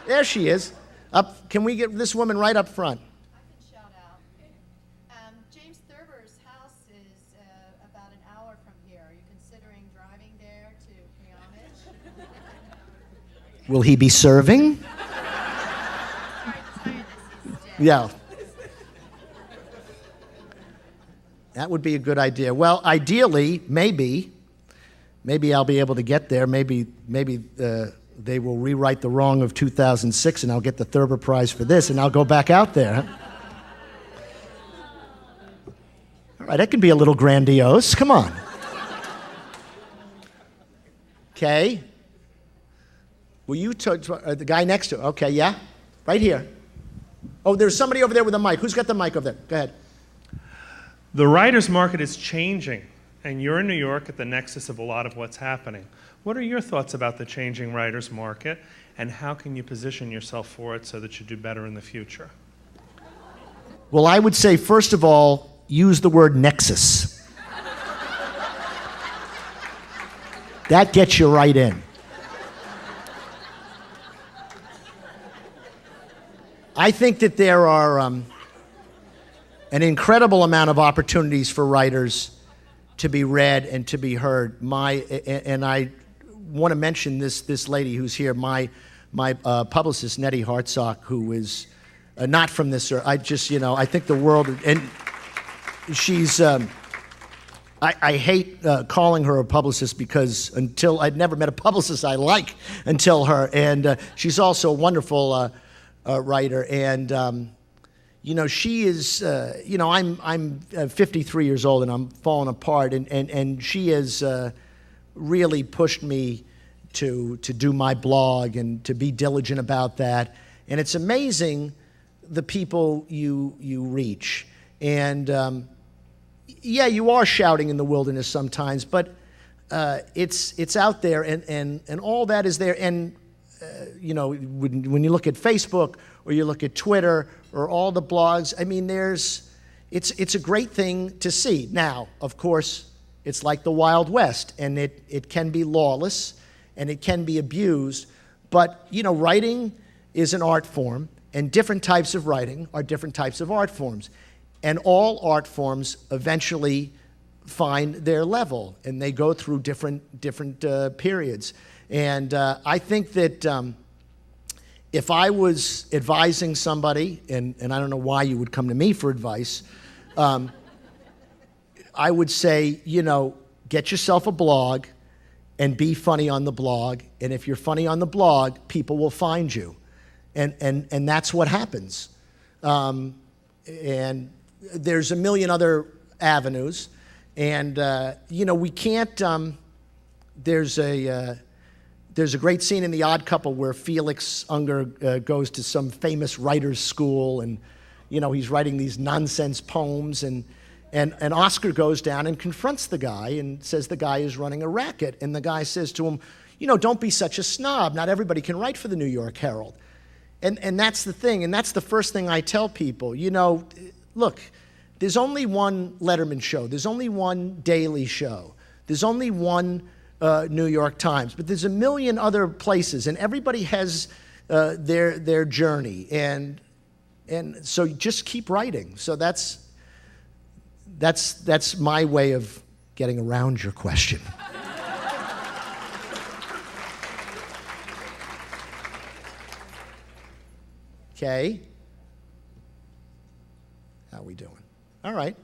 There she is. Up. Can we get this woman right up front? I can shout out. James Thurber's house is about an hour from here. Are you considering driving there to Priamich? Will he be serving? Yeah. That would be a good idea. Well, ideally, maybe I'll be able to get there. Maybe they will rewrite the wrong of 2006, and I'll get the Thurber Prize for this, and I'll go back out there. All right, that can be a little grandiose. Come on. Okay. Will you the guy next to? Okay, yeah, right here. Oh, there's somebody over there with a mic. Who's got the mic over there? Go ahead. The writer's market is changing, and you're in New York at the nexus of a lot of what's happening. What are your thoughts about the changing writer's market, and how can you position yourself for it so that you do better in the future? Well, I would say, first of all, use the word nexus. That gets you right in. I think that there are an incredible amount of opportunities for writers to be read and to be heard. And I want to mention this lady who's here, my publicist, Nettie Hartsock, who is not from this earth. I think the world, and she's, I hate calling her a publicist because I'd never met a publicist I like until her. And she's also a wonderful writer. And, she is, I'm 53 years old and I'm falling apart. And she has really pushed me to do my blog and to be diligent about that. And it's amazing the people you reach. And yeah, you are shouting in the wilderness sometimes, but it's out there, and all that is there. And when you look at Facebook or you look at Twitter or all the blogs, I mean, it's a great thing to see. Now, of course, it's like the Wild West, and it can be lawless and it can be abused. But writing is an art form, and different types of writing are different types of art forms. And all art forms eventually find their level, and they go through different periods. And I think that if I was advising somebody, and I don't know why you would come to me for advice, I would say, get yourself a blog and be funny on the blog. And if you're funny on the blog, people will find you. And that's what happens. And there's a million other avenues. And, we can't, there's a great scene in The Odd Couple where Felix Unger goes to some famous writer's school, and, he's writing these nonsense poems, and Oscar goes down and confronts the guy and says the guy is running a racket. And the guy says to him, don't be such a snob. Not everybody can write for the New York Herald. And that's the thing, and that's the first thing I tell people. Look, there's only one Letterman show. There's only one Daily Show. There's only one New York Times. But there's a million other places, and everybody has their journey. And so just keep writing. So that's my way of getting around your question. Okay. How we doing? All right.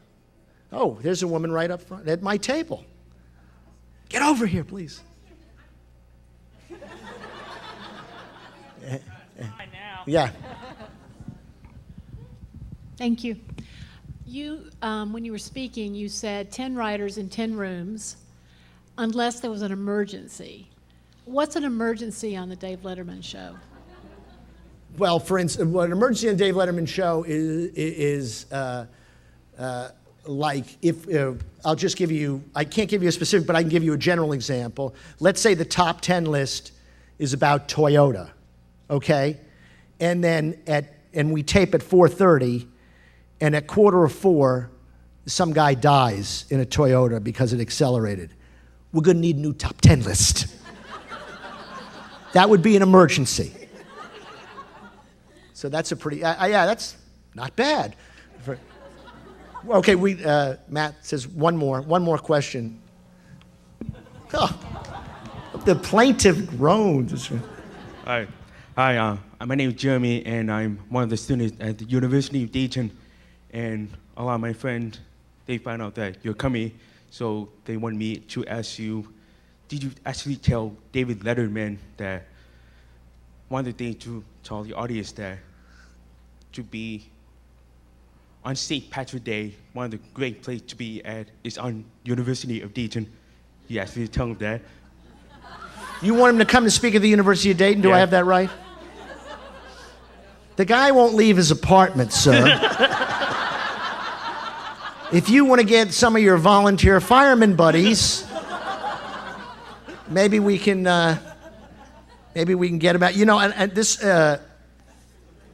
Oh, there's a woman right up front at my table. Get over here, please. Yeah. Thank you. You, when you were speaking, you said 10 writers in 10 rooms, unless there was an emergency. What's an emergency on the Dave Letterman show? Well, for instance, what an emergency on the Dave Letterman show is like if I'll just give you, I can't give you a specific, but I can give you a general example. Let's say the top 10 list is about Toyota, okay? And then we tape at 4:30, and at 3:45, some guy dies in a Toyota because it accelerated. We're gonna need a new top 10 list. That would be an emergency. So that's a pretty, yeah, that's not bad. Okay, Matt says one more question. Oh, the plaintive groans. Hi, my name is Jeremy, and I'm one of the students at the University of Dayton. And a lot of my friends, they found out that you're coming, so they wanted me to ask you, did you actually tell David Letterman that one of the things to tell the audience that to be on St. Patrick's Day, one of the great places to be at is on University of Dayton? You asked me to tell them that. You want him to come to speak at the University of Dayton? Do I Yeah. have that right? The guy won't leave his apartment, sir. If you want to get some of your volunteer fireman buddies, maybe we can get him out. You know, and this,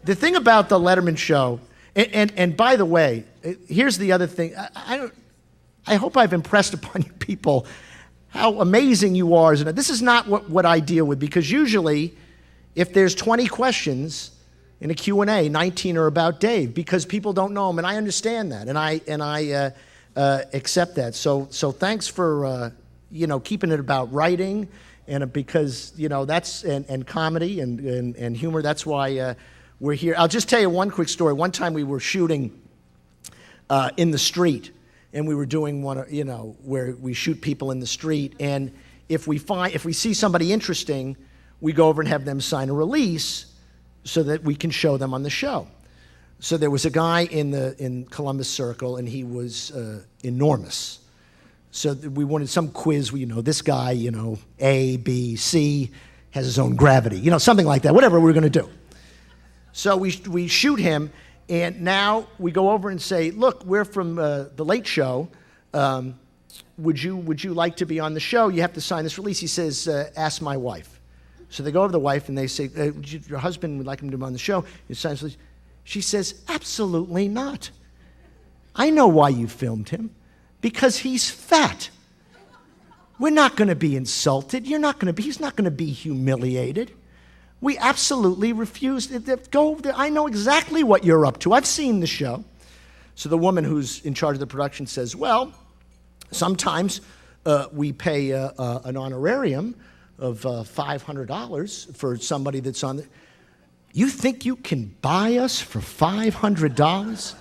the thing about the Letterman show, and by the way, here's the other thing. I hope I've impressed upon you people how amazing you are. This is not what I deal with, because usually if there's 20 questions in a Q&A, 19 are about Dave, because people don't know him, and I understand that, and I accept that. So thanks for keeping it about writing, and because that's and comedy and humor. That's why we're here. I'll just tell you one quick story. One time we were shooting in the street. And we were doing one, where we shoot people in the street. And if we see somebody interesting, we go over and have them sign a release so that we can show them on the show. So there was a guy in Columbus Circle, and he was enormous. So we wanted some quiz where, this guy, A, B, C, has his own gravity, something like that, whatever we were going to do. So we shoot him. And now we go over and say, look, we're from The Late Show. Would you like to be on the show? You have to sign this release. He says, ask my wife. So they go over to the wife and they say, your husband would like him to be on the show. He signs the release. She says, absolutely not. I know why you filmed him. Because he's fat. We're not going to be insulted. He's not going to be humiliated. We absolutely refused. I know exactly what you're up to. I've seen the show. So the woman who's in charge of the production says, well, sometimes we pay an honorarium of $500 for somebody that's on the... You think you can buy us for $500?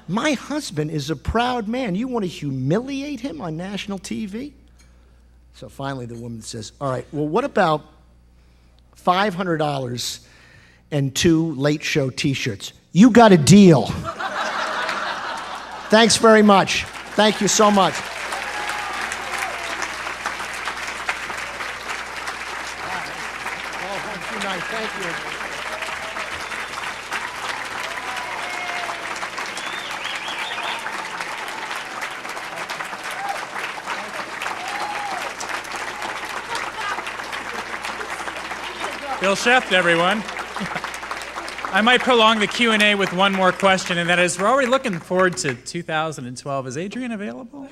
My husband is a proud man. You want to humiliate him on national TV? So finally the woman says, all right, well, what about $500 and 2 Late Show t-shirts? You got a deal. Thanks very much. Thank you so much. Thank you. Bill Scheft, everyone. I might prolong the Q&A with one more question, and that is, we're already looking forward to 2012. Is Adrian available?